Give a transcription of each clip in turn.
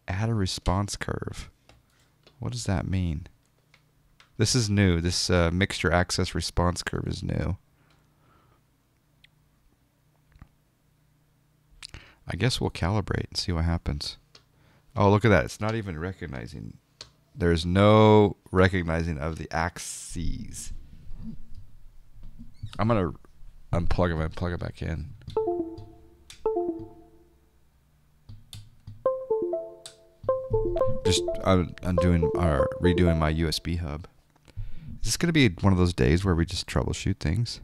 Add a response curve. What does that mean? This is new. This mixture access response curve is new. I guess we'll calibrate and see what happens. Oh, look at that. It's not even recognizing. There's no recognizing of the axes. I'm going to unplug them and plug it back in. Just undoing or redoing my USB hub. Is this going to be one of those days where we just troubleshoot things?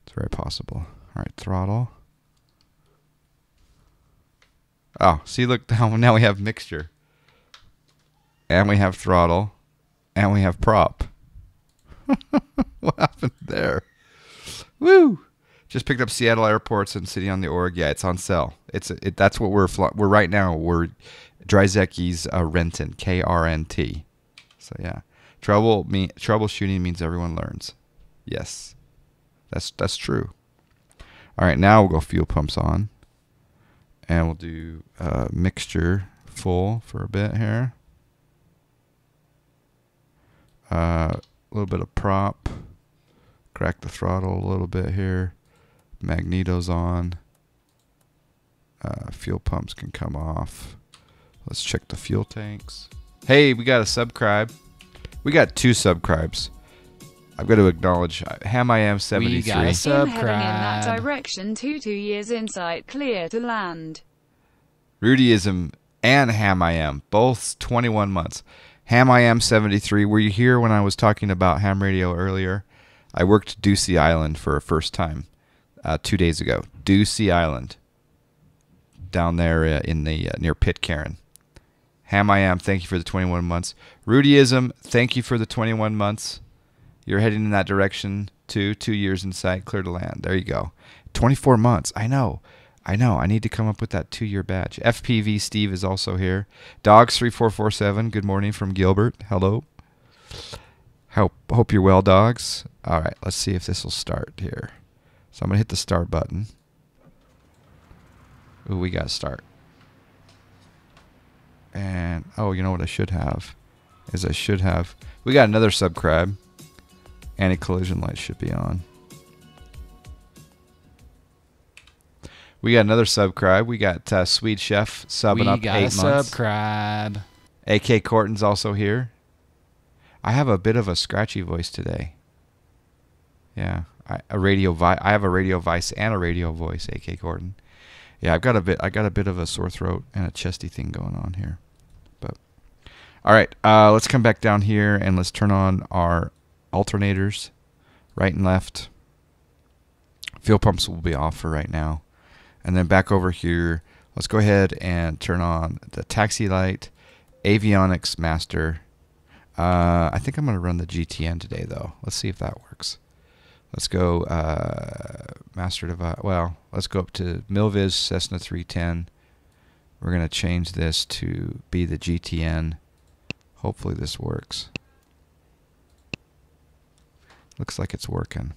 It's very possible. All right, throttle. Oh, see, look, now we have mixture. And we have throttle. And we have prop. What happened there? Woo! Just picked up Seattle Airports and City on the Org. Yeah, it's on sale. That's what we're right now. We're Dryzecki's Renton, KRNT. So yeah, troubleshooting means everyone learns. Yes, that's true. All right, now we'll go fuel pumps on, and we'll do mixture full for a bit here. A little bit of prop. Crack the throttle a little bit here. Magneto's on. Fuel pumps can come off. Let's check the fuel tanks. Hey, we got a subscribe. We got 2 subscribes. I've got to acknowledge HamIam73. We got a subscribe. Heading in that direction. 2 years insight, clear to land. Rudyism and HamIam, both 21 months. HamIam73, were you here when I was talking about ham radio earlier? I worked Ducey Island for a first time 2 days ago. Ducey Island, down there in the near Pitcairn. HamIam, thank you for the 21 months. Rudyism, thank you for the 21 months. You're heading in that direction too. 2 years in sight, clear to land. There you go. 24 months. I know. I need to come up with that 2-year badge. FPV Steve is also here. Dogs3447, good morning from Gilbert. Hello. Hope you're well, dogs. All right, let's see if this will start here. So I'm going to hit the start button. Ooh, we got to start. And, oh, you know what I should have? We got another subscribe. Anti-collision light should be on. We got another subscribe. We got Swede Chef subbing up 8 months. We got a subscribe. AK Corton's also here. I have a bit of a scratchy voice today. Yeah, I have a radio vice and a radio voice, AK Corton. Yeah, I got a bit of a sore throat and a chesty thing going on here. But all right, let's come back down here and let's turn on our alternators, right and left. Fuel pumps will be off for right now. And then back over here, let's go ahead and turn on the taxi light, avionics master. I think I'm going to run the GTN today, though. Let's see if that works. Let's go master device. Well, let's go up to MilViz Cessna 310. We're going to change this to be the GTN. Hopefully this works. Looks like it's working.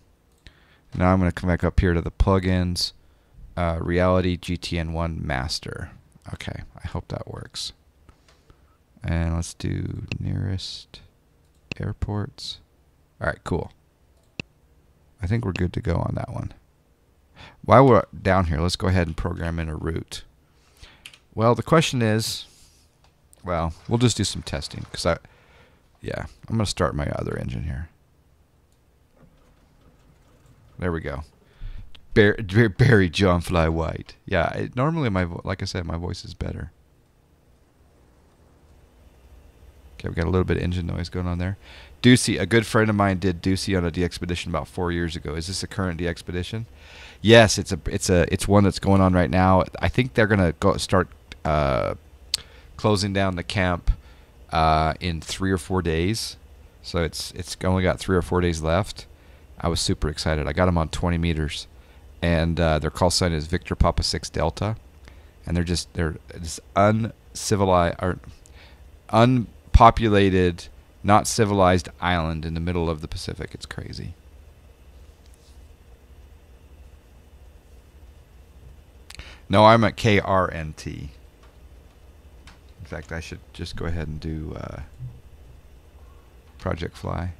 Now I'm going to come back up here to the plugins. Reality GTN1 Master. Okay, I hope that works. And let's do nearest airports. All right, cool. I think we're good to go on that one. While we're down here, let's go ahead and program in a route. Well, the question is, well, we'll just do some testing because I'm going to start my other engine here. There we go. Barry John Fly White. Yeah, normally like I said, my voice is better. Okay, we got a little bit of engine noise going on there. Ducey, a good friend of mine did Ducey on a DXpedition about 4 years ago. Is this a current DXpedition? Yes, it's one that's going on right now. I think they're gonna start closing down the camp in 3 or 4 days. So it's only got 3 or 4 days left. I was super excited. I got them on 20 meters. And their call sign is Victor Papa 6 Delta, and they're this uncivilized or unpopulated, not civilized island in the middle of the Pacific. It's crazy. No, I'm at KRNT. In fact, I should just go ahead and do Project Fly.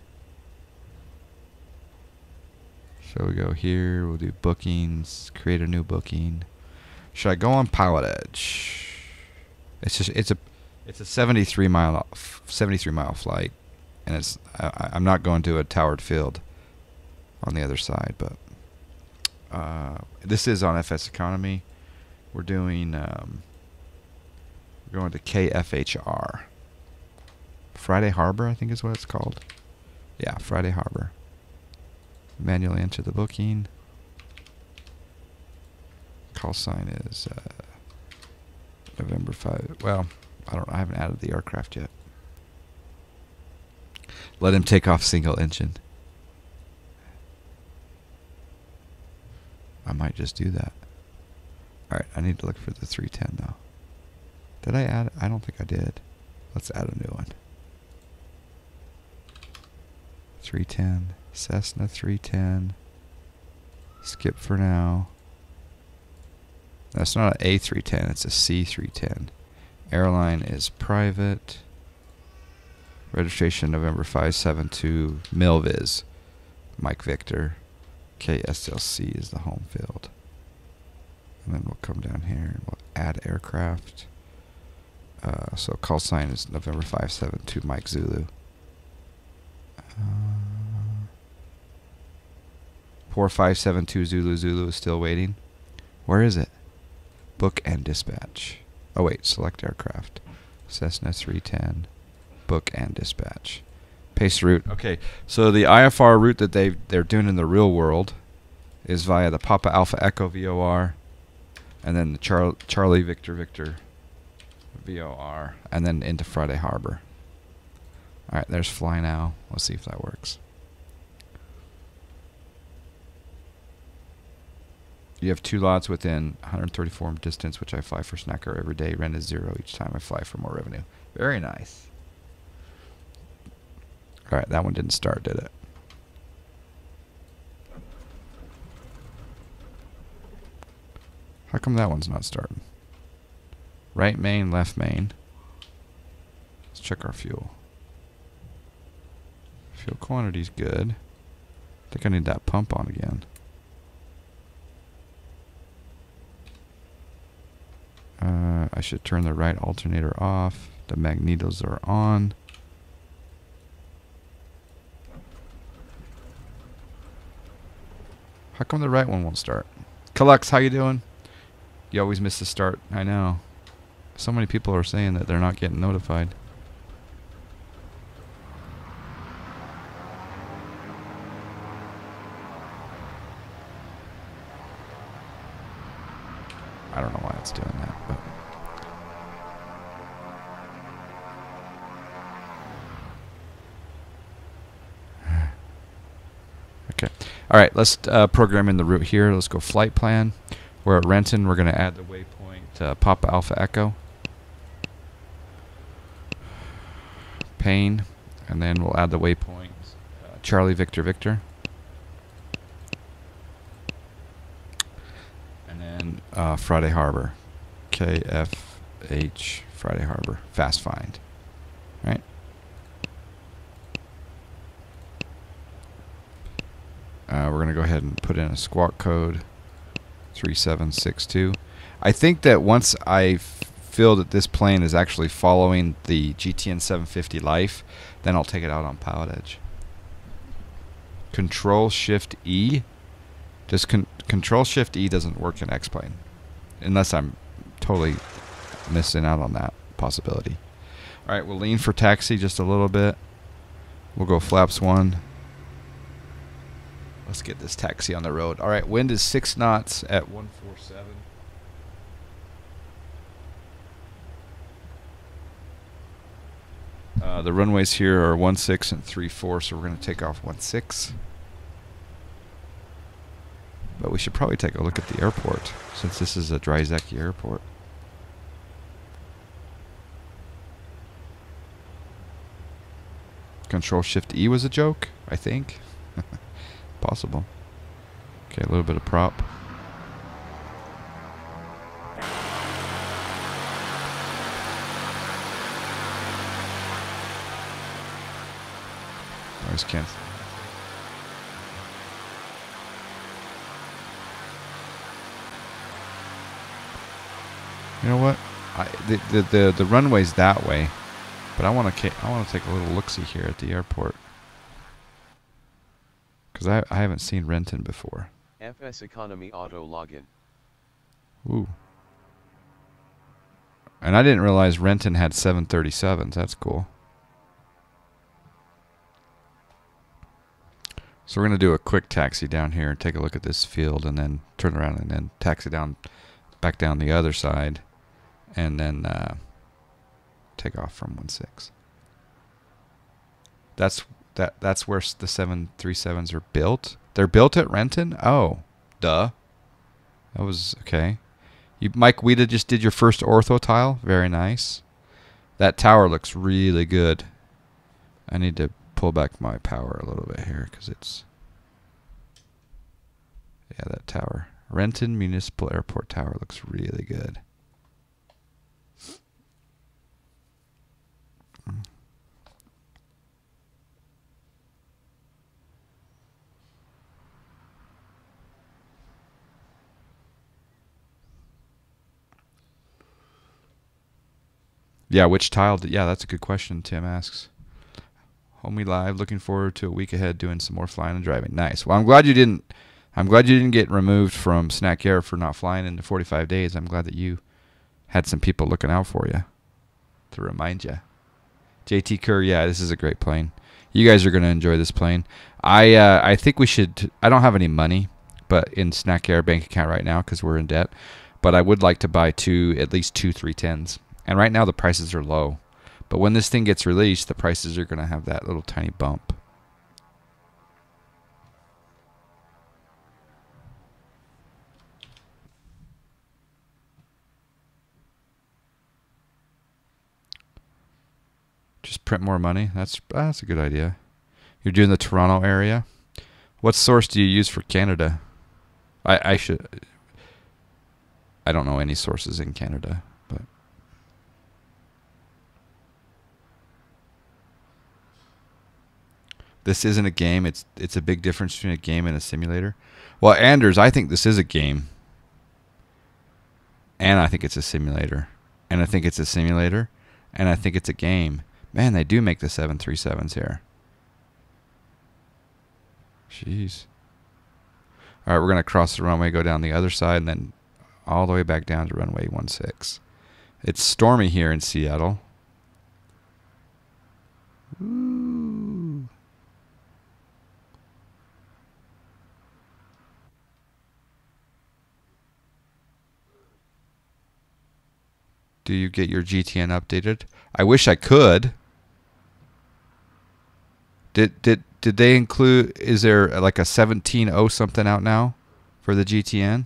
So we go here, we'll do bookings, create a new booking. Should I go on Pilot Edge? It's a 73 mile flight, and I'm not going to a towered field on the other side, but this is on FSEconomy. We're doing we're going to KFHR. Friday Harbor, I think is what it's called. Yeah, Friday Harbor. Manually enter the booking. Call sign is November 5. Well, I haven't added the aircraft yet. Let him take off single engine. I might just do that. Alright, I need to look for the 310 though. Did I add it? I don't think I did. Let's add a new one. 310. Cessna 310. Skip for now. That's not an A310, it's a C310. Airline is private. Registration November 572. MilViz. Mike Victor. KSLC is the home field. And then we'll come down here and we'll add aircraft. So call sign is November 572 Mike Zulu. Poor 572 Zulu is still waiting. Where is it? Book and dispatch. Oh wait, select aircraft. Cessna 310. Book and dispatch. Paste route. Okay, so the IFR route that they're doing in the real world is via the Papa Alpha Echo VOR, and then the Charlie Victor Victor VOR, and then into Friday Harbor. All right, there's fly now. Let's see if that works. You have 2 lots within 134 distance, which I fly for Snacker every day. Rent is 0 each time I fly for more revenue. Very nice. All right, that one didn't start, did it? How come that one's not starting? Right main, left main. Let's check our fuel. Fuel quantity's good. I think I need that pump on again. I should turn the right alternator off. The magnetos are on. How come the right one won't start? Kalux, how you doing? You always miss the start. I know. So many people are saying that they're not getting notified. I don't know why it's doing that, but okay. All right, let's program in the route here. Let's go flight plan. We're at Renton. We're going to add the waypoint Papa Alpha Echo. Payne, and then we'll add the waypoint Charlie Victor Victor. Friday Harbor, KFH Friday Harbor, fast find, right? We're going to go ahead and put in a squawk code 3762. I think that once I feel that this plane is actually following the GTN750 life, then I'll take it out on Pilot Edge. Control Shift E. Just Control Shift E doesn't work in X-Plane, unless I'm totally missing out on that possibility. All right, we'll lean for taxi just a little bit. We'll go flaps 1. Let's get this taxi on the road. All right, wind is 6 knots at 147. The runways here are 16 and 34, so we're going to take off 16. But we should probably take a look at the airport, since this is a Dryzeki airport. Control Shift E was a joke, I think. Possible. Okay, a little bit of prop. Noise cancel. You know what? The runway's that way, but I want to take a little look-see here at the airport because I haven't seen Renton before. FSEconomy auto login. Ooh. And I didn't realize Renton had 737s. That's cool. So we're going to do a quick taxi down here and take a look at this field and then turn around and then taxi back down the other side and then take off from 16. That's where the 737s are built. They're built at Renton? Oh, duh. That was okay. Mike Weeda just did your first ortho tile. Very nice. That tower looks really good. I need to pull back my power a little bit here because it's... Yeah, that tower. Renton Municipal Airport Tower looks really good. Yeah, which tile? Yeah, that's a good question. Tim asks. Homie Live, looking forward to a week ahead doing some more flying and driving. Nice. Well, I'm glad you didn't get removed from Snack Air for not flying into 45 days. I'm glad that you had some people looking out for you to remind you. JT Kerr, yeah, this is a great plane. You guys are going to enjoy this plane. I think we should. I don't have any money, but in Snack Air bank account right now because we're in debt. But I would like to buy at least two 310s. And right now the prices are low. But when this thing gets released, the prices are going to have that little tiny bump. Just print more money. That's a good idea. You're doing the Toronto area. What source do you use for Canada? I don't know any sources in Canada, but this isn't a game. It's a big difference between a game and a simulator. Well, Anders, I think this is a game. And I think it's a simulator. And I think it's a simulator. And I think it's a game. Man, they do make the 737s here. Jeez. All right, we're going to cross the runway, go down the other side, and then all the way back down to runway 16. It's stormy here in Seattle. Ooh. Do you get your GTN updated? I wish I could. Did they include, is there like a 17.0 something out now for the GTN?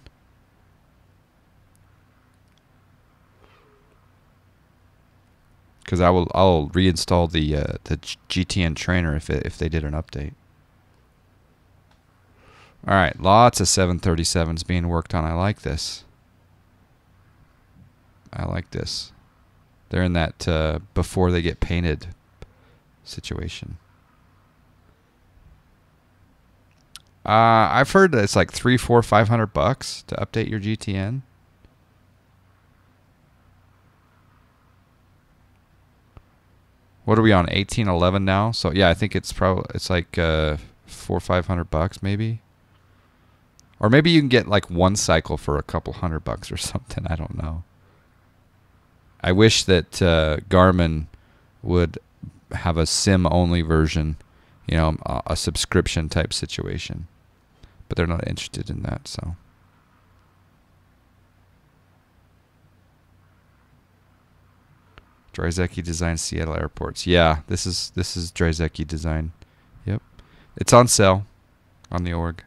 Because I'll reinstall the GTN trainer if they did an update. All right, lots of 737s being worked on. I like this. I like this. They're in that before they get painted situation. I've heard that it's like $300, $400, $500 to update your GTN. What are we on? 1811 now. So yeah, I think it's like $400 or $500 maybe. Or maybe you can get like one cycle for a couple $100 or something. I don't know. I wish that Garmin would have a SIM-only version, you know, a subscription type situation. But they're not interested in that, so. Dryzecki design Seattle airports. Yeah, this is Dryzecki design. Yep. It's on sale on the org.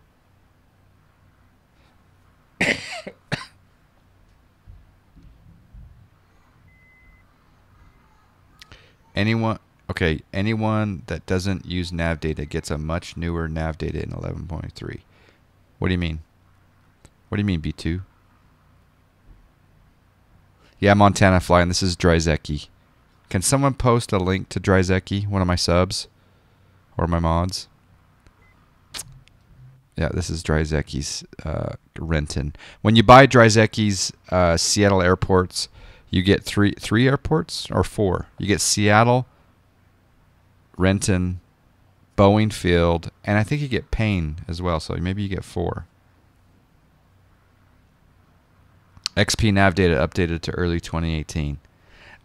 Anyone that doesn't use nav data gets a much newer nav data in 11.3. What do you mean? What do you mean, B2? Yeah, Montana flying. This is Dryzecki. Can someone post a link to Dryzecki, one of my subs? or my mods. Yeah, this is Dryzeki's Renton. When you buy Dryzeki's Seattle airports, you get three airports or four. You get Seattle, Renton, Boeing Field, and I think you get Payne as well. So maybe you get four. XP nav data updated to early 2018.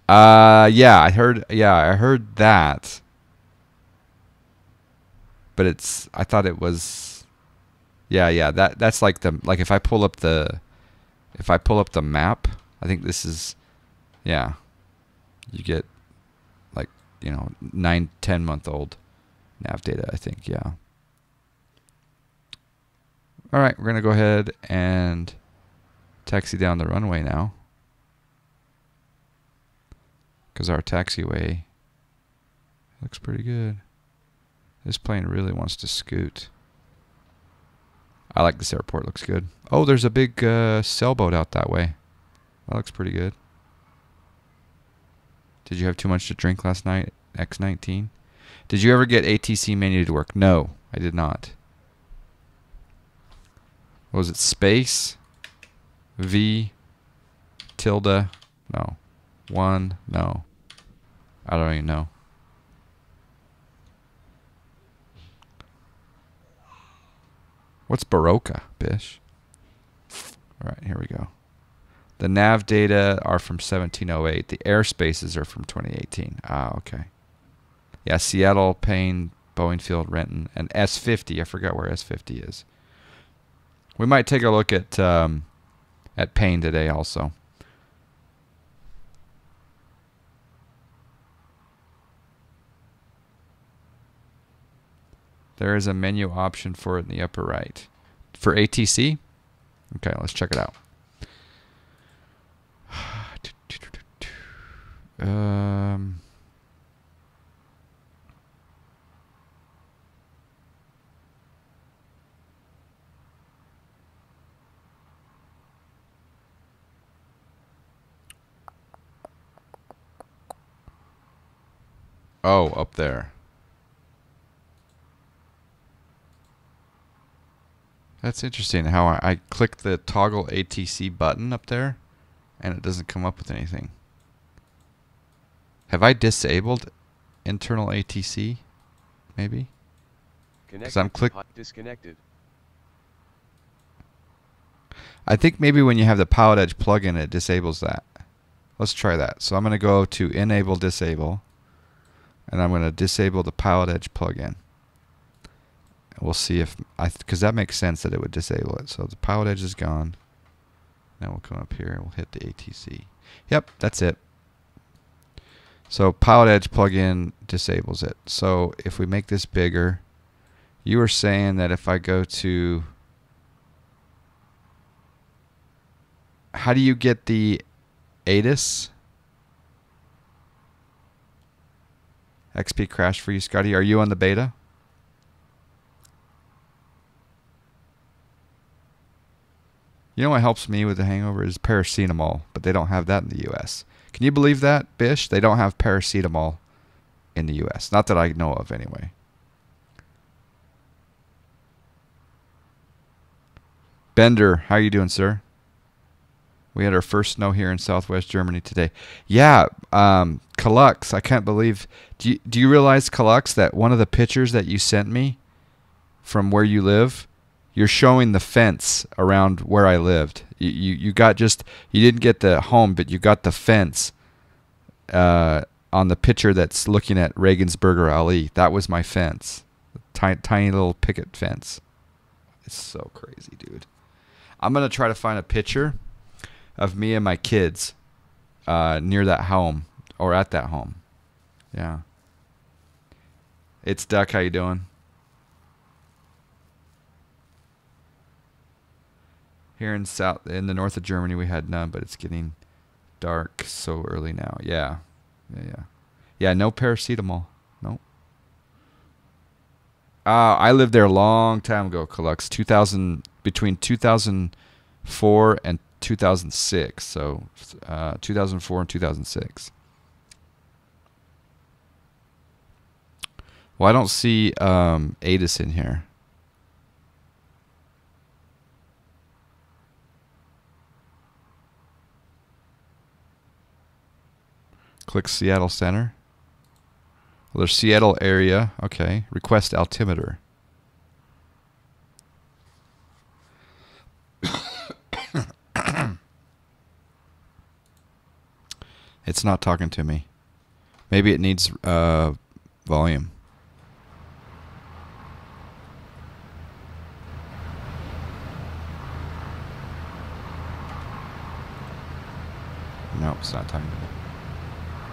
Yeah, I heard that. But I thought it was that's like if I pull up the map, I think this is you get like 9-10 month old nav data, I think. Yeah. All right, we're going to go ahead and taxi down the runway now, because our taxiway looks pretty good. This plane really wants to scoot. I like this airport. Looks good. Oh, there's a big sailboat out that way. That looks pretty good. Did you have too much to drink last night, X19? Did you ever get ATC menu to work? No, I did not. What was it? Space? V? Tilde? No. 1? No. I don't even know. What's Baroka, Bish? All right, here we go. The nav data are from 1708. The airspaces are from 2018. Ah, okay. Yeah, Seattle, Payne, Boeing Field, Renton, and S50. I forgot where S50 is. We might take a look at Payne today also. There is a menu option for it in the upper right. For ATC? Okay, let's check it out. Oh, up there. That's interesting how I click the toggle ATC button up there and it doesn't come up with anything. Have I disabled internal ATC? Maybe? Because I'm disconnected. I think maybe when you have the Pilot Edge plugin, it disables that. Let's try that. So I'm going to go to Enable Disable, and I'm going to disable the Pilot Edge plugin. We'll see if because that makes sense that it would disable it. So the Pilot Edge is gone. Now we'll come up here and we'll hit the ATC. Yep, that's it. So Pilot Edge plugin disables it. So if we make this bigger, you were saying that if I go to, how do you get the ATIS? XP crashed for you, Scotty. Are you on the beta? You know what helps me with the hangover is paracetamol, but they don't have that in the U.S. Can you believe that, Bish? They don't have paracetamol in the U.S. Not that I know of, anyway. Bender, how you doing, sir? We had our first snow here in Southwest Germany today. Yeah, Kalux, I can't believe. Do you realize, Kalux, that one of the pictures that you sent me from where you live, you're showing the fence around where I lived. You got you didn't get the home, but you got the fence on the picture that's looking at Regensburger Alley. That was my fence. Tiny little picket fence. It's so crazy, dude. I'm going to try to find a picture of me and my kids near that home or at that home. Yeah. It's Duck. How you doing? Here in the north of Germany, we had none, but it's getting dark so early now. Yeah. Yeah, no paracetamol. Nope. I lived there a long time ago, Kalux. Between 2004 and 2006. So 2004 and 2006. Well, I don't see ATIS in here. Click Seattle Center. Well, there's Seattle area. Okay. Request altimeter. It's not talking to me. Maybe it needs volume. Nope, it's not talking to me.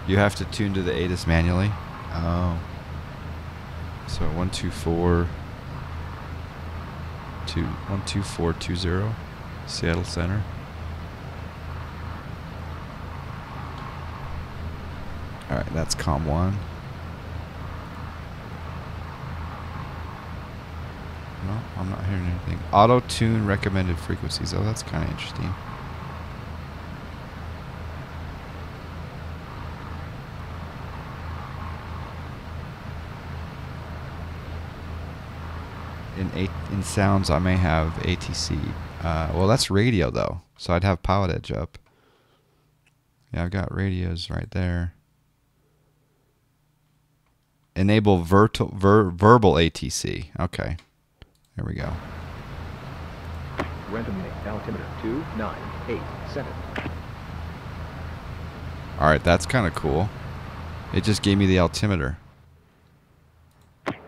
You have to tune to the ATIS manually. Oh. So 12420 Seattle Center. Alright, that's COM 1. No, I'm not hearing anything. Auto tune recommended frequencies. Oh, that's kind of interesting. In sounds, I may have ATC. Well, that's radio though, so I'd have Pilot Edge up. Yeah, I've got radios right there. Enable verbal ATC. Okay, there we go. Random altimeter 2987. All right, that's kind of cool. It just gave me the altimeter.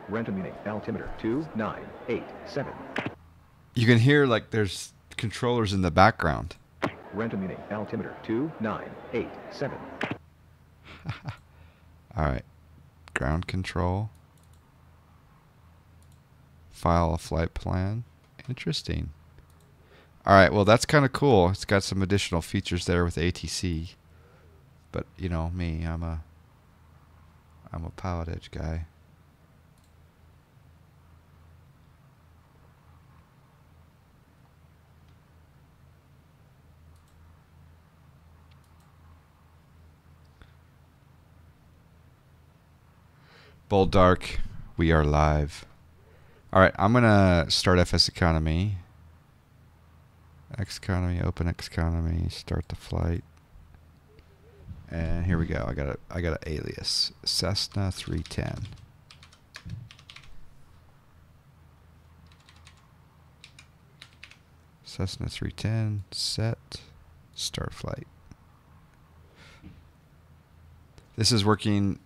Random altimeter 2987. You can hear like there's controllers in the background. Random altimeter 2987. All right. Ground control. File a flight plan. Interesting. All right, well that's kind of cool. It's got some additional features there with ATC. But you know me, I'm a Pilot Edge guy. Bold Dark, we are live. All right, I'm gonna start FSEconomy. Xeconomy, open Xeconomy, start the flight, and here we go. I got an alias, Cessna 310. Cessna 310, set, start flight. This is working.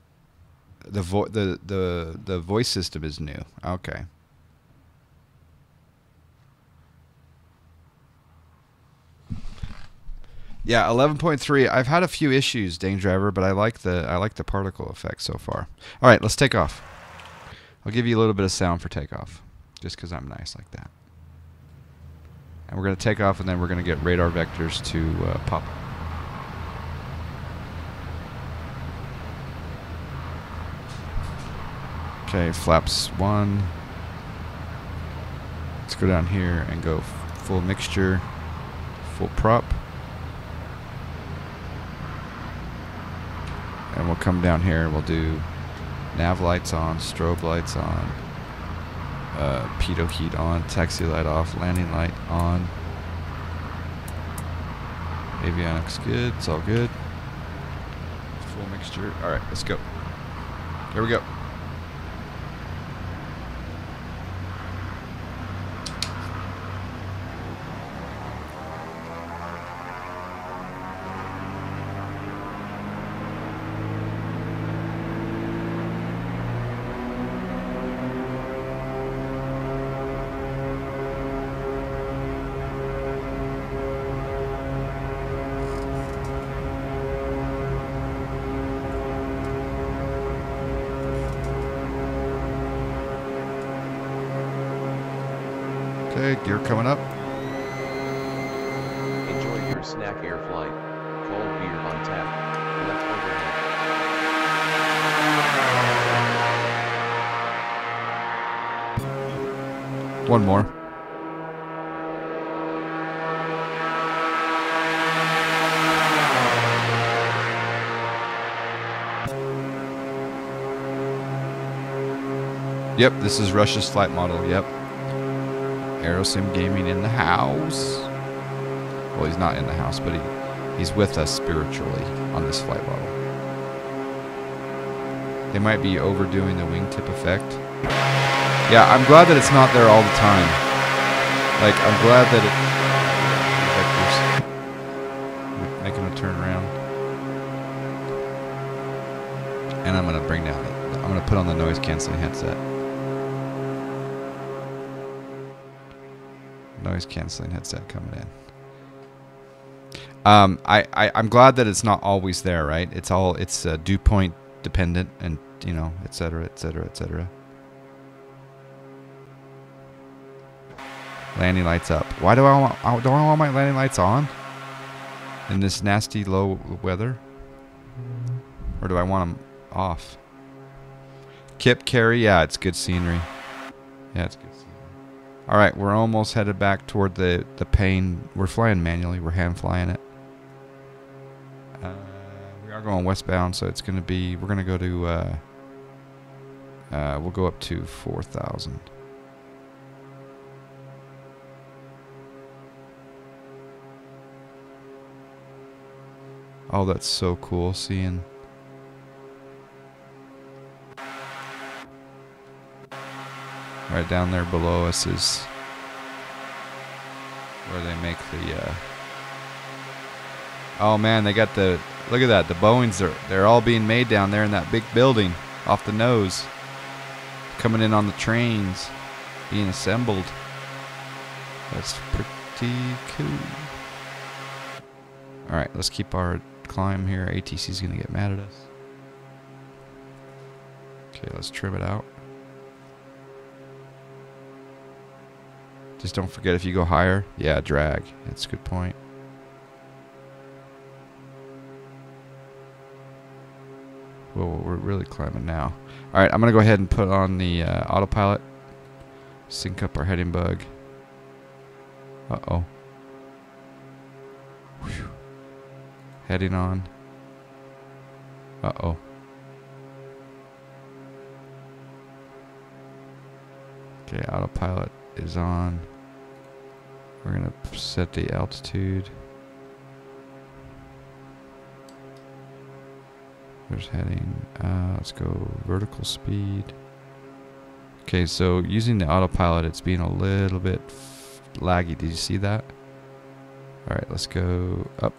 The voice system is new. Okay. Yeah, 11.3. I've had a few issues, Dane Driver, but I like the particle effect so far. All right, let's take off. I'll give you a little bit of sound for takeoff, just because I'm nice like that. And we're going to take off, and then we're going to get radar vectors to pop. Okay, flaps 1. Let's go down here and go full mixture, full prop. And we'll come down here and we'll do nav lights on, strobe lights on, pitot heat on, taxi light off, landing light on. Avionics good, it's all good. Full mixture. Alright, let's go. Here we go. Okay, gear coming up. Enjoy your snack air flight. Cold beer on tap. Left overhead. One more. Yep, this is Russia's flight model. Yep. Aerosim Gaming in the house. Well, he's not in the house, but he's with us spiritually on this flight model. They might be overdoing the wingtip effect. Yeah, I'm glad that it's not there all the time. Like, I'm glad that it... Making a turn around. And I'm going to bring down it. I'm going to put on the noise canceling headset. Noise canceling headset coming in. I'm glad that it's not always there, right? It's dew point dependent, and you know, etc., etc., etc. Landing lights up. Why do I want my landing lights on in this nasty low weather? Or do I want them off? Kip Carry, yeah, it's good scenery. Yeah, it's good scenery. All right, we're almost headed back toward the pane. We're flying manually. We're hand flying it. We are going westbound, so it's going to be. We're going to go to. We'll go up to 4,000. Oh, that's so cool seeing. Right down there below us is where they make the. Oh man, they got the. Look at that. The Boeings they're all being made down there in that big building off the nose. Coming in on the trains, being assembled. That's pretty cool. All right, let's keep our climb here. ATC's gonna get mad at us. Okay, let's trim it out. Just don't forget, if you go higher, yeah, drag. That's a good point. Well, we're really climbing now. All right, I'm going to go ahead and put on the autopilot. Sync up our heading bug. Uh-oh. Whew. Heading on. Uh-oh. Okay, autopilot is on. We're going to set the altitude. There's heading. Let's go vertical speed. Okay, so using the autopilot, it's being a little bit laggy. Did you see that? All right, let's go up.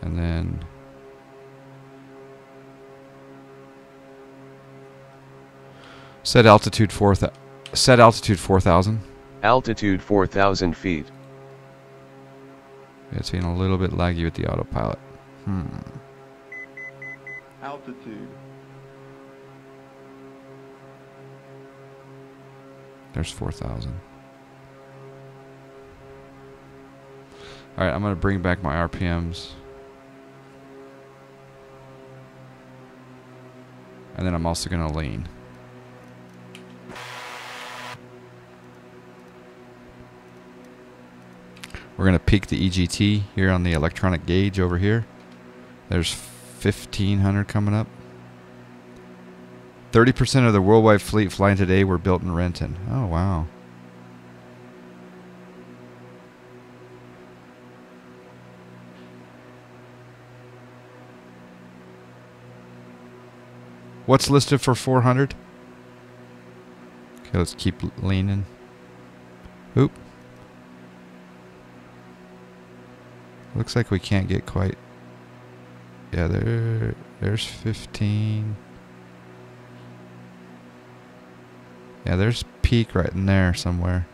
And then set altitude 4,000. Set altitude 4,000. Altitude 4,000 feet. It's being a little bit laggy with the autopilot. Altitude. There's 4,000. All right, I'm going to bring back my RPMs. And then I'm also going to lean. We're going to peak the EGT here on the electronic gauge over here. There's 1,500 coming up. 30% of the worldwide fleet flying today were built in Renton. Oh, wow. What's listed for 400? Okay, let's keep leaning. Oop. Looks like we can't get quite. Yeah, there's 15. Yeah, there's peak right in there somewhere.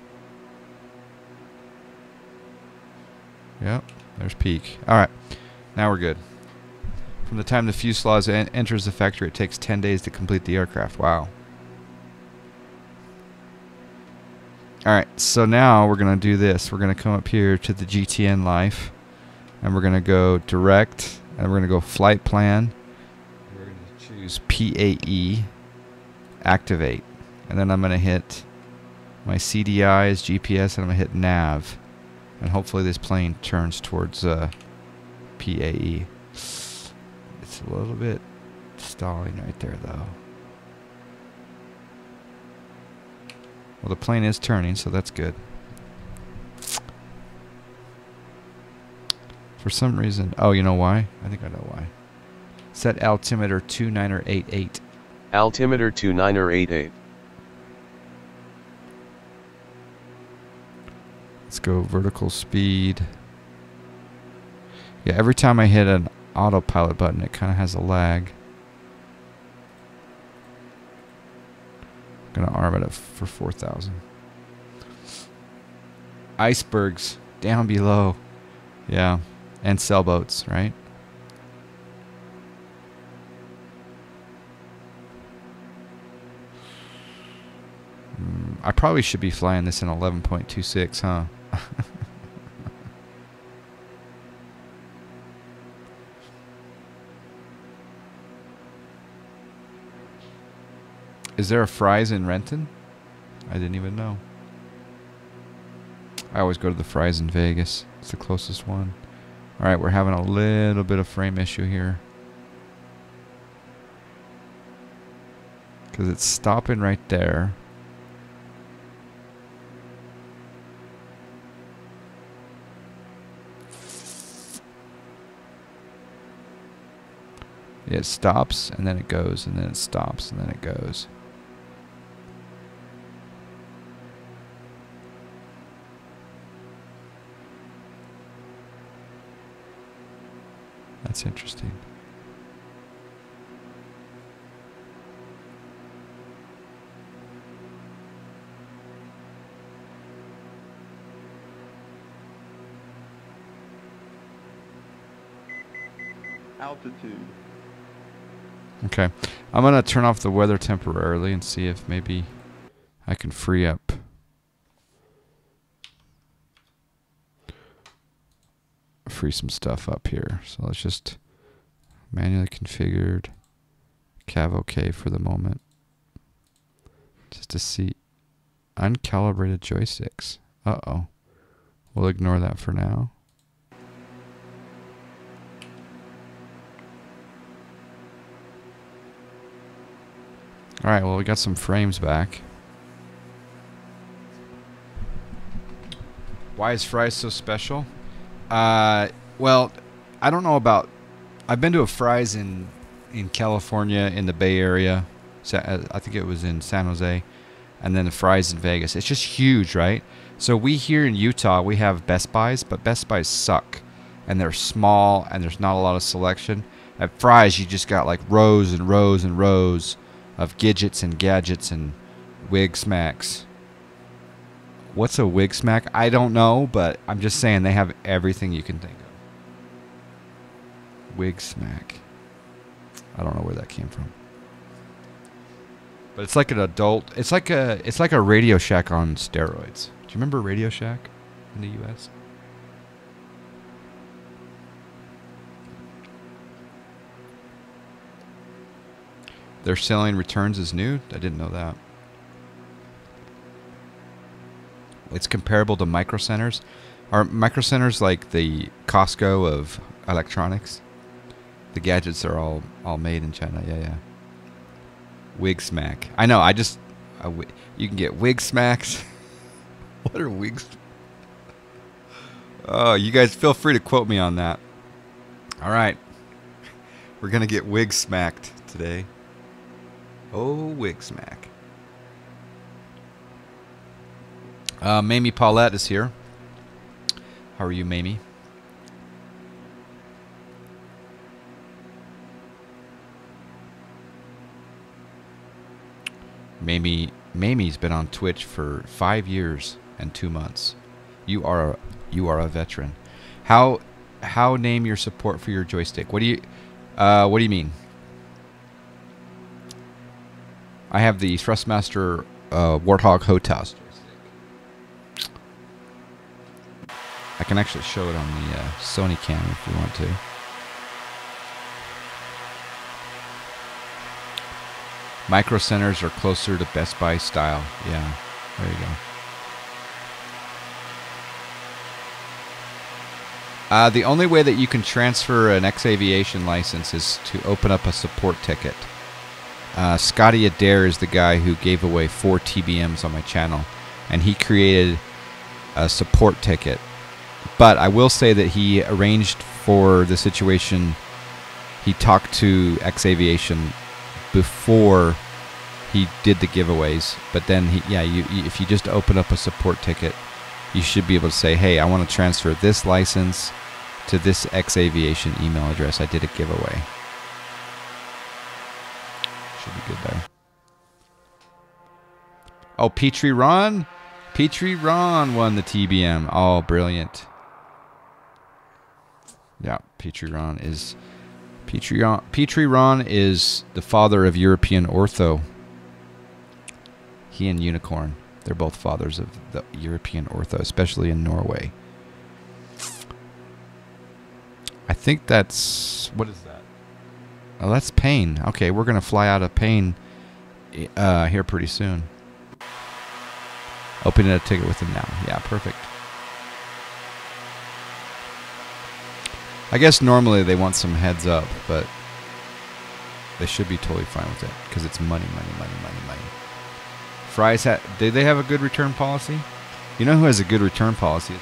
Yep, there's peak. All right, now we're good. From the time the fuselage enters the factory, it takes 10 days to complete the aircraft. Wow. All right, so now we're going to do this. We're going to come up here to the GTN Life. And we're going to go direct, and we're going to go flight plan. We're going to choose PAE, activate. And then I'm going to hit my CDIs, GPS, and I'm going to hit nav. And hopefully this plane turns towards PAE. It's a little bit stalling right there, though. Well, the plane is turning, so that's good. For some reason... Oh, you know why? I think I know why. Set altimeter 2988. Altimeter 2988. Let's go vertical speed. Yeah, every time I hit an autopilot button, it kind of has a lag. Gonna arm it up for 4,000. Icebergs down below. Yeah, and sailboats, right? I probably should be flying this in 11.26, huh? Is there a Fry's in Renton? I didn't even know. I always go to the Fry's in Vegas. It's the closest one. Alright, we're having a little bit of frame issue here. Because it's stopping right there. It stops, and then it goes, and then it stops, and then it goes. That's interesting. Altitude. Okay, I'm going to turn off the weather temporarily and see if maybe I can free up. Free some stuff up here. So let's just manually configured cav OK for the moment. Just to see uncalibrated joysticks. Uh-oh. We'll ignore that for now. Alright, well, we got some frames back. Why is Fry's so special? Well, I don't know about... I've been to a Fry's in California, in the Bay Area. I think it was in San Jose. And then the Fry's in Vegas. It's just huge, right? So we here in Utah, we have Best Buys, but Best Buys suck. And they're small, and there's not a lot of selection. At Fry's, you just got like rows and rows and rows of Gidgets and Gadgets and Wig Smacks. What's a Wig Smack? I don't know, but I'm just saying they have everything you can think of. Wig Smack. I don't know where that came from. But it's like an adult. It's like a Radio Shack on steroids. Do you remember Radio Shack in the U.S.? They're selling returns as new? I didn't know that. It's comparable to Micro Centers. Are Micro Centers like the Costco of electronics? The gadgets are all made in China. Yeah, yeah. Wig Smack. I know. You can get Wig Smacks. What are wigs? Oh, you guys feel free to quote me on that. All right. We're going to get Wig Smacked today. Oh, Wig Smack. Mamie Paulette is here. How are you, Mamie? Mamie's been on Twitch for 5 years and 2 months. You are a veteran. How name your support for your joystick? What do you mean? I have the Thrustmaster Warthog Hotas joystick. I can actually show it on the Sony Cam if you want to. Micro Centers are closer to Best Buy style. Yeah, there you go. The only way that you can transfer an X Aviation license is to open up a support ticket. Scotty Adair is the guy who gave away 4 TBMs on my channel, and he created a support ticket. But I will say that he arranged for the situation. He talked to X Aviation before he did the giveaways, but then if you just open up a support ticket, you should be able to say, hey, I want to transfer this license to this X Aviation email address. I did a giveaway. Should be good there. Oh, Petrie Ron? Petrie Ron won the TBM. Oh, brilliant. Yeah, Petrie Ron is the father of European Ortho. He and Unicorn, they're both fathers of the European Ortho, especially in Norway. I think that's... What is that? Oh, that's Payne. Okay, we're going to fly out of Payne here pretty soon. Opening a ticket with him now. Yeah, perfect. I guess normally they want some heads up, but they should be totally fine with it because it's money, money, money, money, money. Fry's hat. Did they have a good return policy? You know who has a good return policy? Is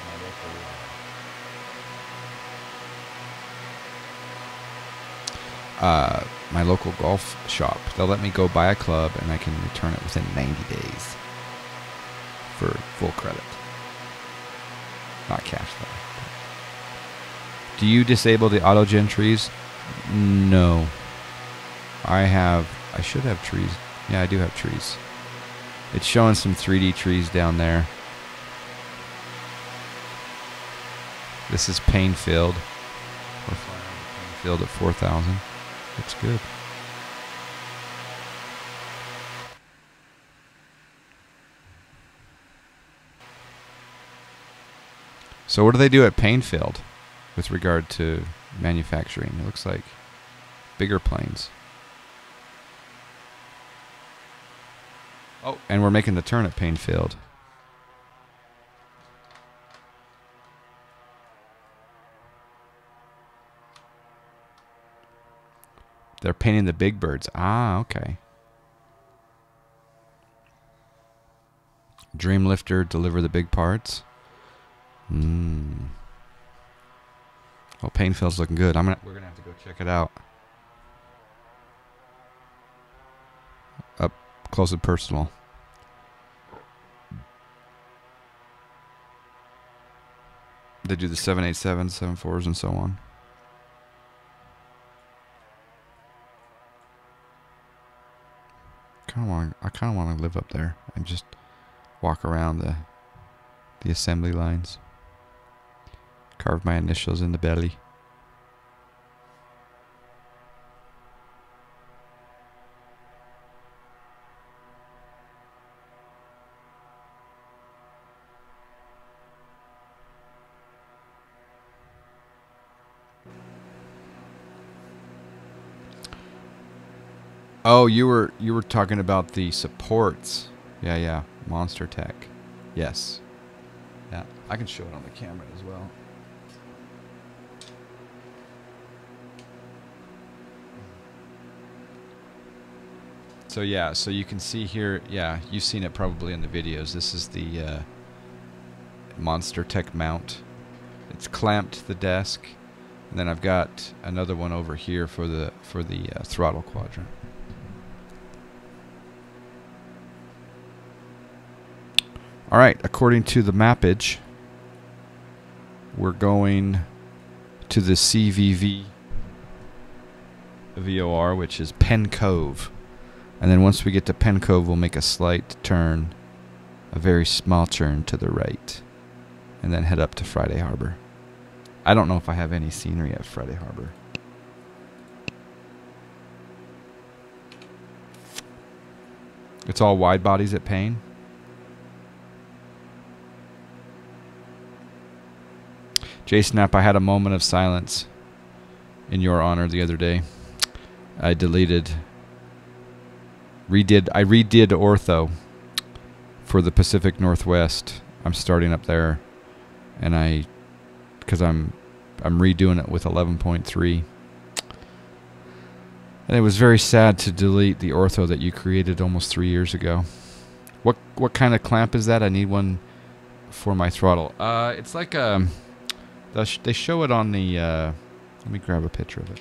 my local golf shop. They'll let me go buy a club and I can return it within 90 days for full credit. Not cash though. Do you disable the auto-gen trees? No. I should have trees. Yeah, I do have trees. It's showing some 3D trees down there. This is Painfield. We're flying over Painfield at 4,000. Looks good. So what do they do at Painfield with regard to manufacturing? It looks like bigger planes. Oh, and we're making the turn at Painfield. They're painting the big birds. Ah, okay. Dreamlifter, deliver the big parts. Oh, Painfield's looking good. We're gonna have to go check it out. Up close and personal. They do the 787s, 74s, and so on. I kind of want to live up there and just walk around the assembly lines. Carve my initials in the belly. Oh, you were talking about the supports. Yeah, Monster Tech. Yes. Yeah, I can show it on the camera as well. So yeah, so you can see here, yeah, you've seen it probably in the videos. This is the Monster Tech mount. It's clamped to the desk, and then I've got another one over here for the throttle quadrant. All right, according to the mappage, we're going to the CVV VOR, which is Penn Cove. And then once we get to Penn Cove, we'll make a slight turn, a very small turn to the right, and then head up to Friday Harbor. I don't know if I have any scenery at Friday Harbor. It's all wide bodies at Payne. J-Snap, I had a moment of silence in your honor the other day. I redid ortho for the Pacific Northwest. I'm starting up there, and because I'm redoing it with 11.3. And it was very sad to delete the ortho that you created almost 3 years ago. What kind of clamp is that? I need one for my throttle. It's like a... They show it on the... let me grab a picture of it.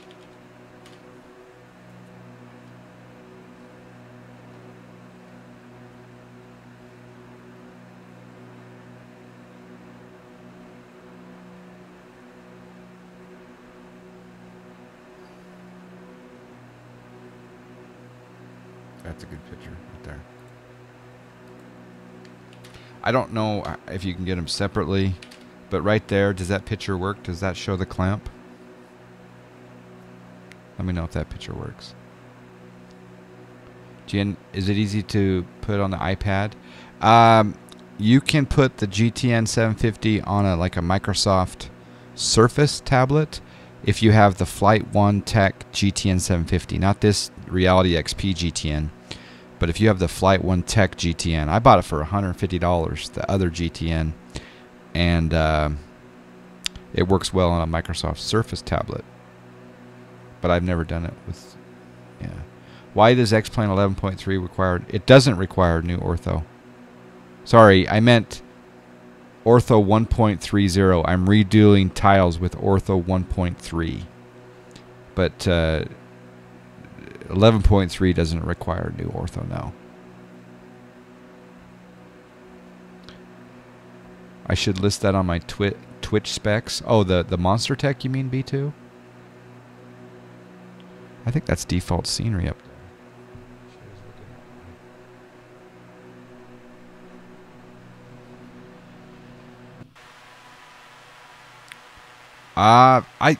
That's a good picture right there. I don't know if you can get them separately, but right there, does that picture work? Does that show the clamp? Let me know if that picture works. Jen, is it easy to put on the iPad? You can put the GTN750 on a Microsoft Surface tablet if you have the Flight 1 Tech GTN750, not this Reality XP GTN. But if you have the Flight 1 Tech GTN, I bought it for $150, the other GTN, and it works well on a Microsoft Surface tablet. But I've never done it with, yeah. Why does X-Plane 11.3 require, it doesn't require new ortho. Sorry, I meant ortho 1.30. I'm redoing tiles with ortho 1.3. But 11.3 doesn't require new ortho now. I should list that on my Twitch specs. Oh, the Monster Tech, you mean, B2? I think that's default scenery up there.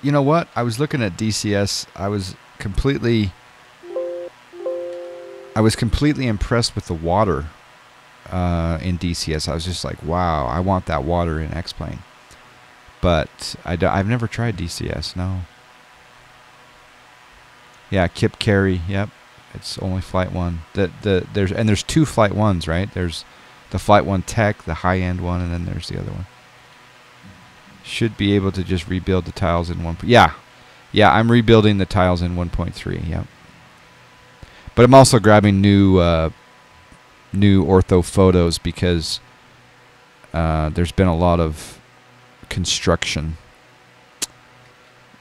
You know what? I was looking at DCS. I was completely impressed with the water in DCS. I was just like, wow, I want that water in X-Plane. But I've never tried DCS, no. Yeah, Kip Carey, yep. It's only Flight 1. There's two Flight 1s, right? There's the Flight 1 Tech, the high-end one, and then there's the other one. Should be able to just rebuild the tiles in 1. Yeah, I'm rebuilding the tiles in 1.3. Yep. But I'm also grabbing new ortho photos because there's been a lot of construction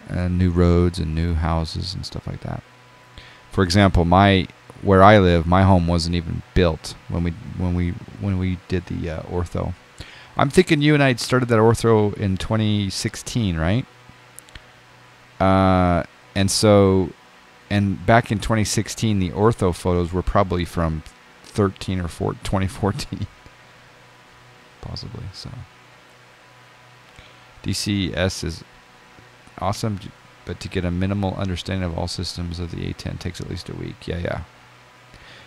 and new roads and new houses and stuff like that. For example, where I live, my home wasn't even built when we did the ortho. I'm thinking you and I started that ortho in 2016, right? And back in 2016, the ortho photos were probably from 2014, possibly. So DCS is awesome, but to get a minimal understanding of all systems of the A10 takes at least a week. Yeah.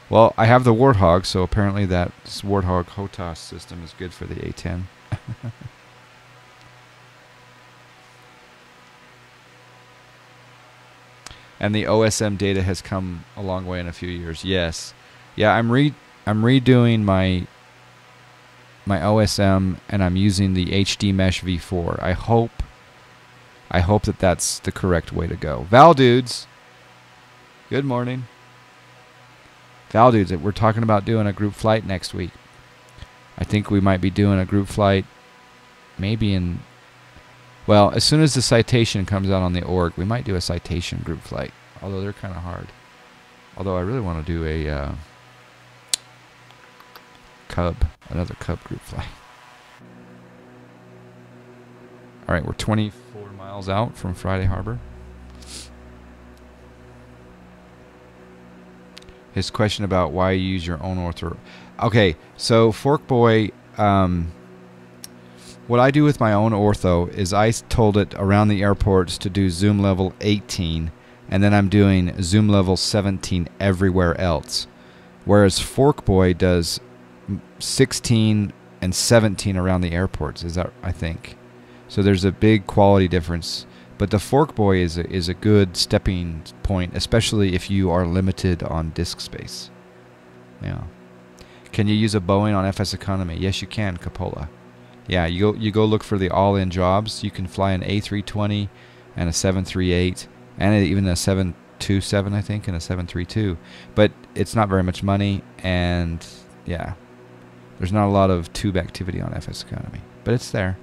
Well, I have the Warthog, so apparently that Warthog HOTAS system is good for the A10. And the OSM data has come a long way in a few years. Yes. Yeah, I'm redoing my OSM, and I'm using the HD Mesh V4. I hope that that's the correct way to go. Val Dudes, good morning. Val Dudes, we're talking about doing a group flight next week. I think we might be doing a group flight maybe well, as soon as the citation comes out on the org, we might do a citation group flight, although they're kind of hard. Although I really want to do a another Cub group flight. All right, we're 24 miles out from Friday Harbor. His question about why you use your own ortho. Okay, so Fork Boy, what I do with my own ortho is I told it around the airports to do zoom level 18, and then I'm doing zoom level 17 everywhere else. Whereas Fork Boy does 16 and 17 around the airports, is that, I think. So there's a big quality difference. But the Fork Boy is a good stepping point, especially if you are limited on disk space. Yeah. Can you use a Boeing on FSEconomy? Yes, you can, Capola. Yeah, you go look for the all-in jobs. You can fly an A320 and a 738 and even a 727, I think, and a 732. But it's not very much money, and yeah, there's not a lot of tube activity on FSEconomy, but it's there.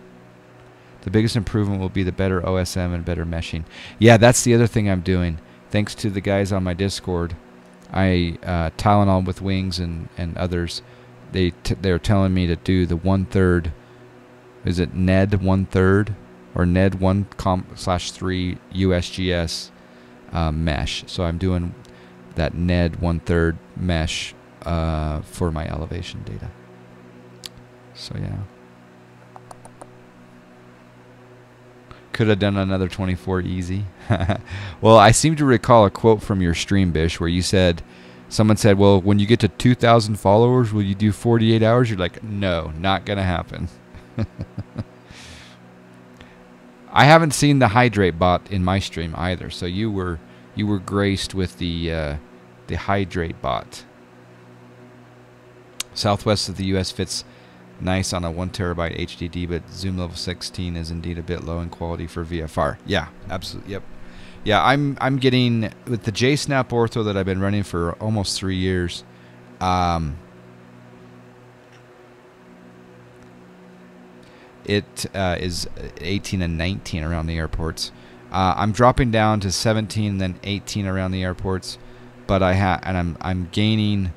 The biggest improvement will be the better OSM and better meshing. Yeah, that's the other thing I'm doing. Thanks to the guys on my Discord, Tylenol with Wings and others, they're telling me to do the 1/3. Is it NED 1/3 or NED 1/3 USGS mesh? So I'm doing that NED 1/3 mesh for my elevation data. So yeah. Could have done another 24 easy. Well, I seem to recall a quote from your stream, Bish, where you said, someone said, well, when you get to 2,000 followers, will you do 48 hours? You're like, no, not going to happen. I haven't seen the hydrate bot in my stream either, so you were graced with the hydrate bot. Southwest of the U.S. fits nice on a 1 terabyte HDD, but zoom level 16 is indeed a bit low in quality for VFR. Yeah, absolutely. Yep. Yeah, I'm getting with the JSnap Ortho that I've been running for almost 3 years. It is 18 and 19 around the airports. I'm dropping down to 17 and then 18 around the airports, but I'm gaining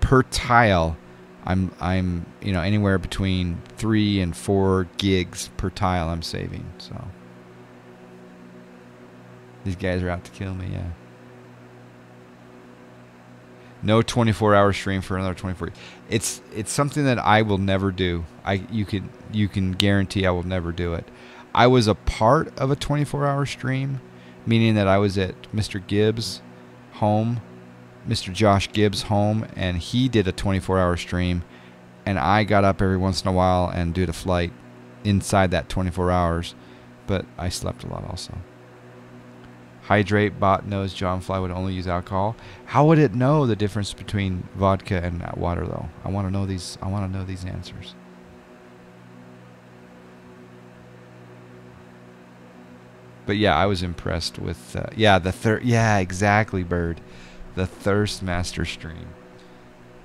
per tile. I'm anywhere between 3 and 4 gigs per tile I'm saving. So these guys are out to kill me. Yeah. No 24-hour stream for another 24. It's something that I will never do. You can guarantee I will never do it. I was a part of a 24-hour stream, meaning that I was at Mr. Gibbs' home, Mr. Josh Gibbs' home, and he did a 24-hour stream, and I got up every once in a while and did a flight inside that 24 hours, but I slept a lot also. Hydrate bot knows John Fly would only use alcohol. How would it know the difference between vodka and water, though? I want to know these. I want to know these answers. But yeah, I was impressed with yeah, exactly, Bird, the Thirst Master stream.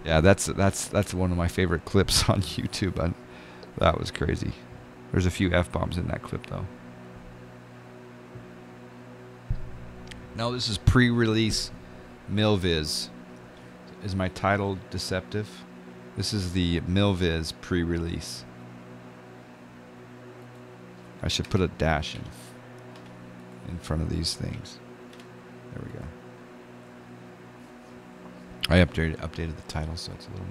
Yeah, that's one of my favorite clips on YouTube. That was crazy. There's a few F-bombs in that clip though. No, this is pre-release MilViz. Is my title deceptive? This is the MilViz pre-release. I should put a dash in front of these things. There we go. I updated the title so it's a little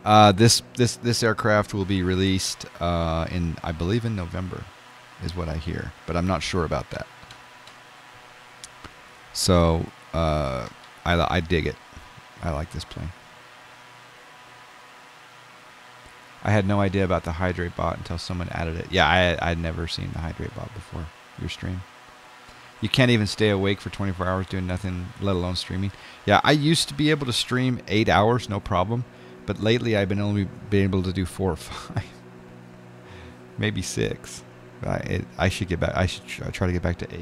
more. This aircraft will be released I believe in November, is what I hear, but I'm not sure about that. So I dig it. I like this plane. I had no idea about the hydrate bot until someone added it. Yeah, I'd never seen the hydrate bot before your stream. You can't even stay awake for 24 hours doing nothing, let alone streaming. Yeah, I used to be able to stream 8 hours, no problem. But lately I've only been able to do 4 or 5. Maybe 6. I should get back. I should try to get back to 8.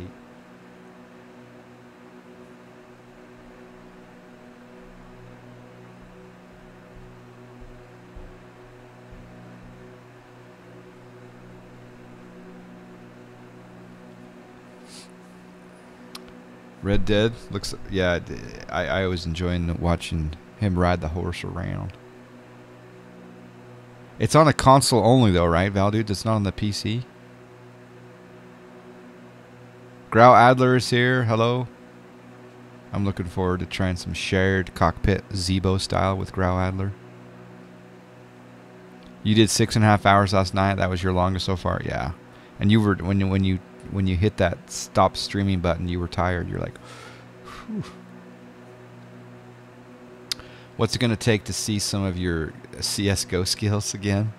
Red Dead looks, yeah, I was enjoying watching him ride the horse around. It's on a console only though, right, Valdude? It's not on the PC. Grau Adler is here. Hello. I'm looking forward to trying some shared cockpit Zebo style with Grau Adler. You did 6.5 hours last night. That was your longest so far. Yeah. And you were when you hit that stop streaming button, you were tired. You're like, whew. What's it going to take to see some of your CSGO skills again?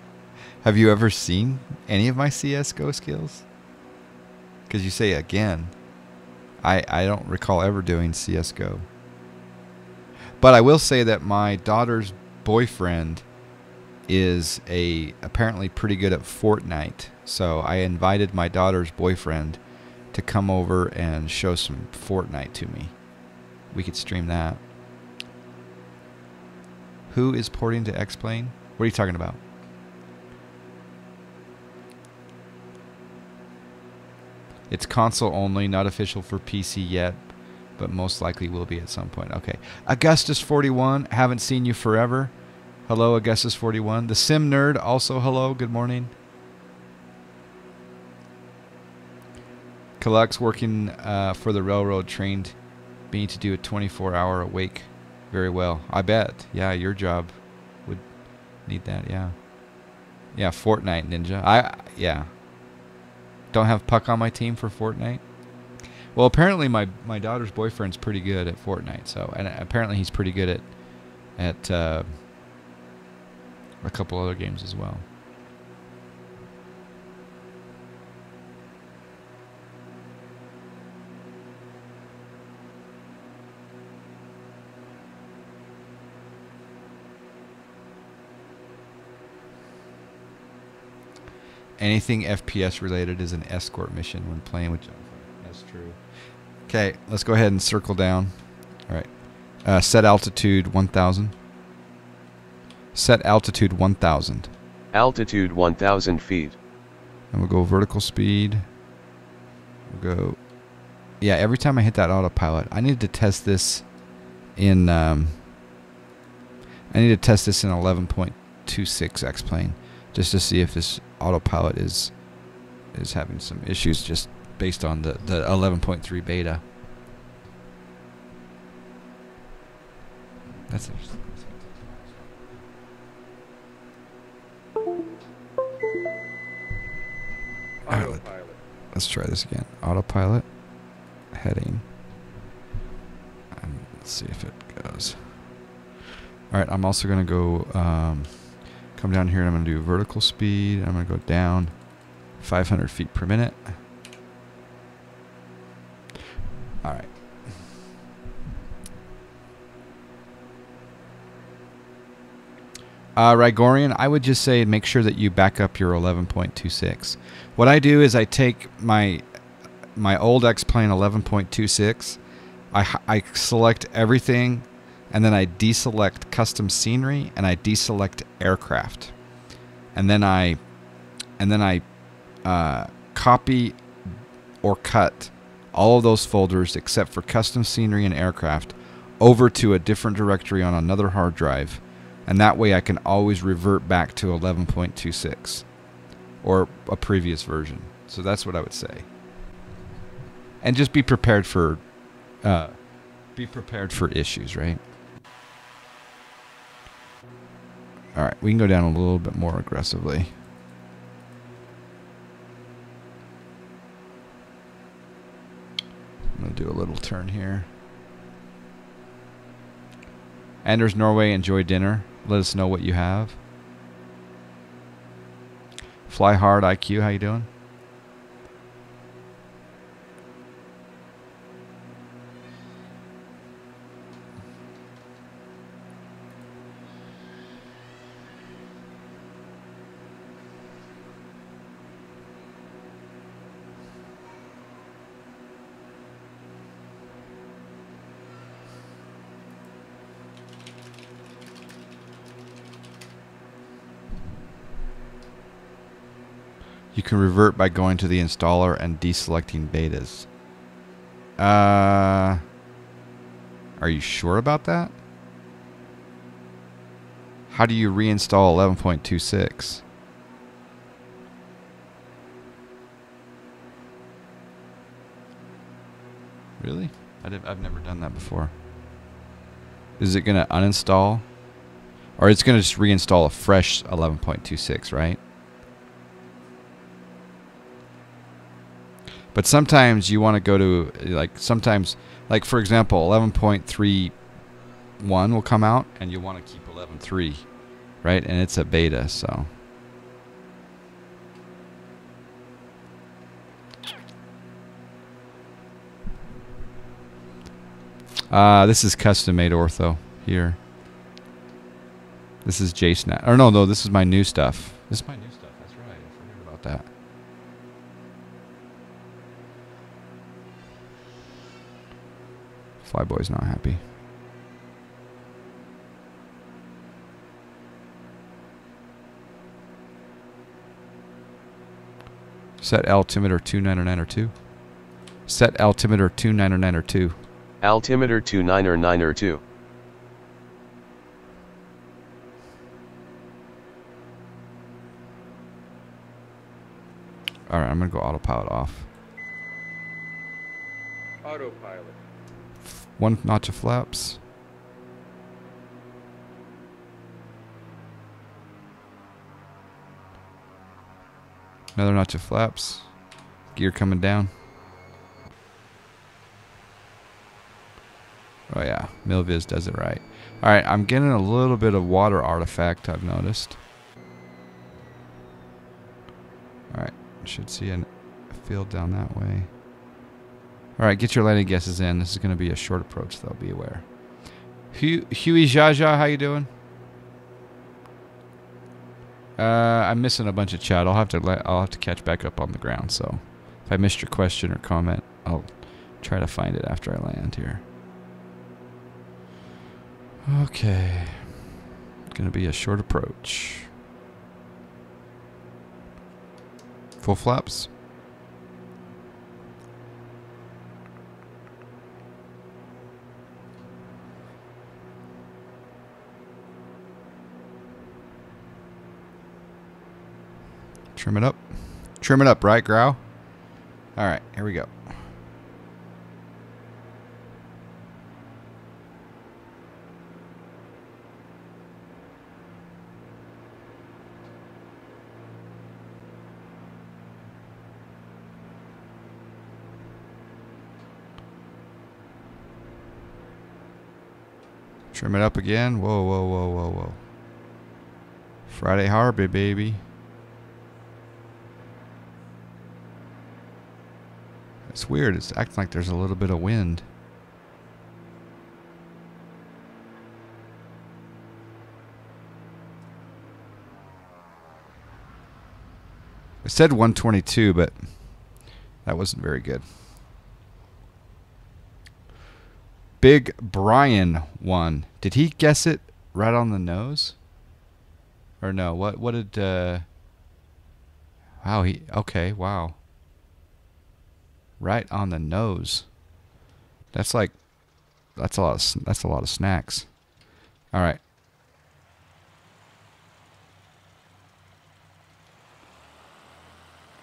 Have you ever seen any of my CSGO skills? Because you say again. I don't recall ever doing CSGO. But I will say that my daughter's boyfriend is apparently pretty good at Fortnite. So I invited my daughter's boyfriend to come over and show some Fortnite to me. We could stream that. Who is porting to X-Plane? What are you talking about? It's console only, not official for PC yet, but most likely will be at some point. Okay. Augustus41, haven't seen you forever. Hello, Augustus41. The Sim Nerd, also hello, good morning. Kalux working for the railroad, trained me to do a 24-hour awake very well. I bet. Yeah, your job would need that, yeah. Yeah, Fortnite, Ninja. Yeah. Don't have Puck on my team for Fortnite? Well, apparently my daughter's boyfriend's pretty good at Fortnite, so, and apparently he's pretty good at a couple other games as well. Anything FPS related is an escort mission when playing with Jennifer. That's true. Okay, let's go ahead and circle down. All right. Set altitude 1,000. Set altitude 1,000. Altitude 1,000 feet. And we'll go vertical speed. We'll go... Yeah, every time I hit that autopilot, I need to test this in... I need to test this in 11.26 X-Plane, just to see if this autopilot is having some issues just based on the 11.3 beta. That's interesting. Alright, let's try this again. Autopilot. Heading. And let's see if it goes. Alright, I'm also going to go come down here and I'm going to do vertical speed. I'm going to go down 500 feet per minute. Alright. Rigorian, I would just say make sure that you back up your 11.26. What I do is I take my old X-Plane 11.26, I select everything, and then I deselect custom scenery and I deselect aircraft, and then I copy or cut all of those folders except for custom scenery and aircraft over to a different directory on another hard drive, and that way I can always revert back to 11.26 or a previous version. So that's what I would say. And just be prepared for issues, right? All right, we can go down a little bit more aggressively. I'm going to do a little turn here. Anders Norway, enjoy dinner. Let us know what you have. Fly Hard IQ, how you doing? You can revert by going to the installer and deselecting betas. Are you sure about that? How do you reinstall 11.26? Really? I've never done that before. Is it going to uninstall? Or it's going to just reinstall a fresh 11.26, right? But sometimes you want to go to, like, sometimes, like, for example, 11.31 will come out, and you want to keep 11.3, right? And it's a beta, so. This is custom-made ortho here. This is Jason. Or no, this is my new stuff. This is my new stuff. That's right. I forgot about that. Flyboy's not happy. Set altimeter 299 Set altimeter 299 Altimeter 299 Alright, I'm going to go autopilot off. Autopilot. One notch of flaps. Another notch of flaps. Gear coming down. Oh yeah, MilViz does it right. Alright, I'm getting a little bit of water artifact, I've noticed. Alright, should see a field down that way. Alright, get your landing guesses in. This is going to be a short approach, though. Be aware. Huey Jaja, how you doing? I'm missing a bunch of chat. I'll have to catch back up on the ground. So, if I missed your question or comment, I'll try to find it after I land here. Okay, gonna be a short approach. Full flaps. Trim it up. Trim it up, right, Grau? Alright, here we go. Trim it up again. Whoa, whoa, whoa, whoa, whoa. Friday Harbor, baby. It's weird. It's acting like there's a little bit of wind. It said 122, but that wasn't very good. Big Brian won. Did he guess it right on the nose? Or no? What did wow, okay, wow. Right on the nose. That's a lot of snacks. All right.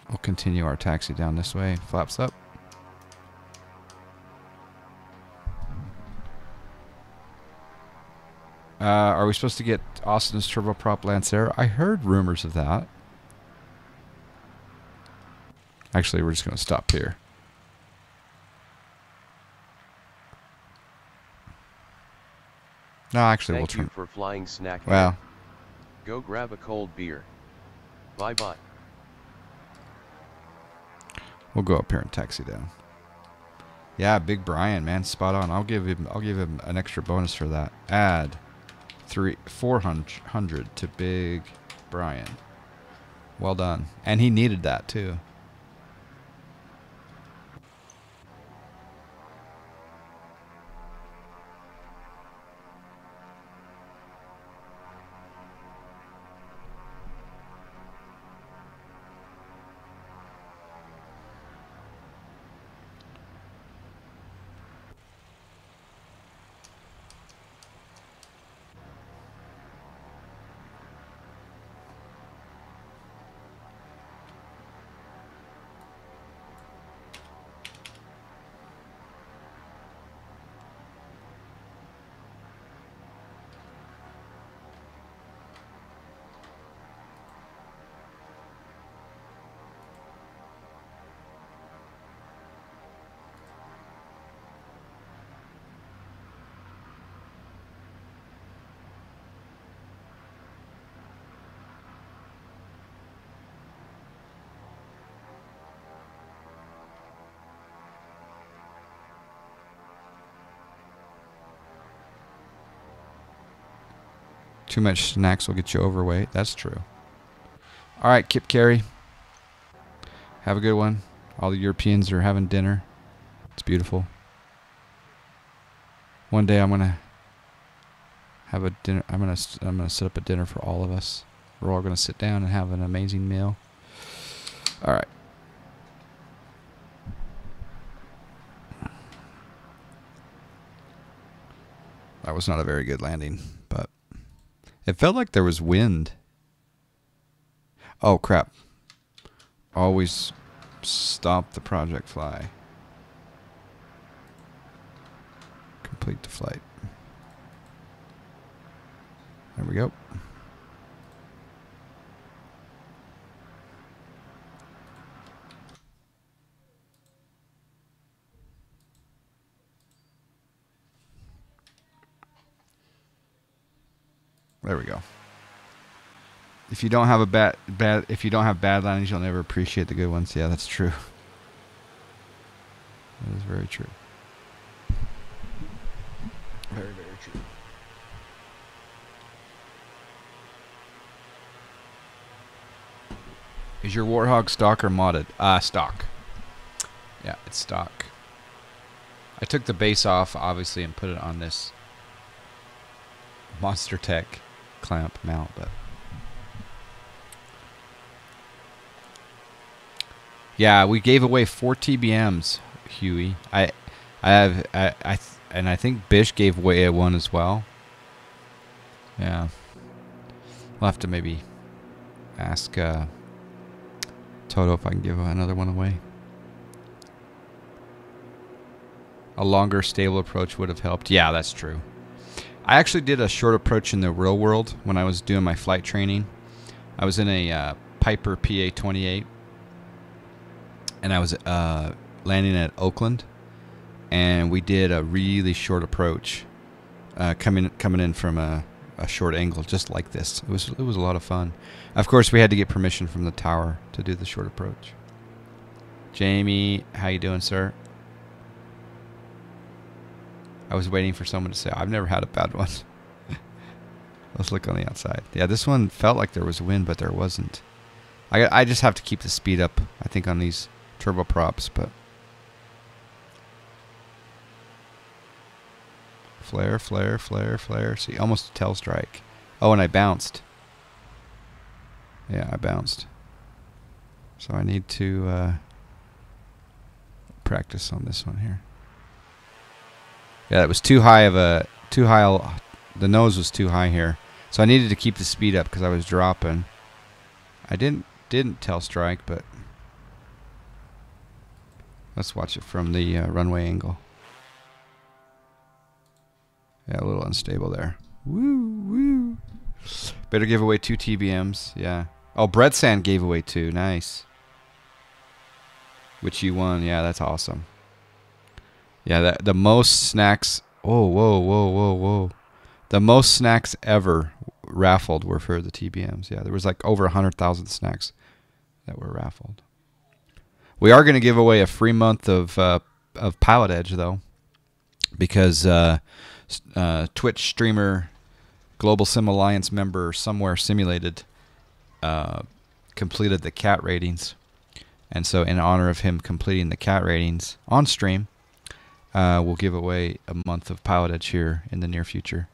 We'll continue our taxi down this way. Flaps up. Are we supposed to get Austin's turboprop Lancer? I heard rumors of that. Actually, we're just going to stop here. No, actually, Thank we'll you for flying snack. Well, go grab a cold beer. Bye bye. We'll go up here and taxi down. Yeah, Big Brian, man, spot on. I'll give him an extra bonus for that. Add 400 to Big Brian. Well done. And he needed that too. Too much snacks will get you overweight. That's true. All right, Kip Carey. Have a good one. All the Europeans are having dinner. It's beautiful. One day I'm gonna have a dinner. I'm gonna set up a dinner for all of us. We're all gonna sit down and have an amazing meal. All right. That was not a very good landing, but it felt like there was wind. Oh crap. Always stop the project fly. Complete the flight. There we go. There we go. If you don't have if you don't have bad landings, you'll never appreciate the good ones. Yeah, that's true. That is very true. Very, very true. Is your Warthog stock or modded? Stock. Yeah, it's stock. I took the base off, obviously, and put it on this Monster Tech clamp mount, but yeah, we gave away 4 TBMs, Huey. I think Bish gave away one as well. Yeah, we'll have to maybe ask Toto if I can give another one away. A longer, stable approach would have helped. Yeah, that's true. I actually did a short approach in the real world when I was doing my flight training. I was in a Piper PA-28, and I was landing at Oakland, and we did a really short approach, coming in from a short angle, just like this. It was a lot of fun. Of course, we had to get permission from the tower to do the short approach. Jamie, how you doing, sir? I was waiting for someone to say, I've never had a bad one. Let's look on the outside. Yeah, this one felt like there was wind, but there wasn't. I just have to keep the speed up, I think, on these turboprops, but flare, flare, flare, flare. See, almost a tail strike. Oh, and I bounced. Yeah, I bounced. So I need to practice on this one here. Yeah, it was too high of a the nose was too high here, so I needed to keep the speed up because I was dropping. I didn't tail strike, but let's watch it from the runway angle. Yeah, a little unstable there. Woo woo. Better give away 2 TBMs. Yeah. Oh, Bread Sand gave away 2. Nice. Which you won. Yeah, that's awesome. Yeah, the most snacks. Oh, whoa, whoa, whoa, whoa. The most snacks ever raffled were for the TBMs. Yeah, there was like over 100,000 snacks that were raffled. We are going to give away a free month of Pilot Edge, though, because Twitch streamer, Global Sim Alliance member Somewhere Simulated completed the cat ratings. And so in honor of him completing the cat ratings on stream, we'll give away a month of Pilot Edge here in the near future.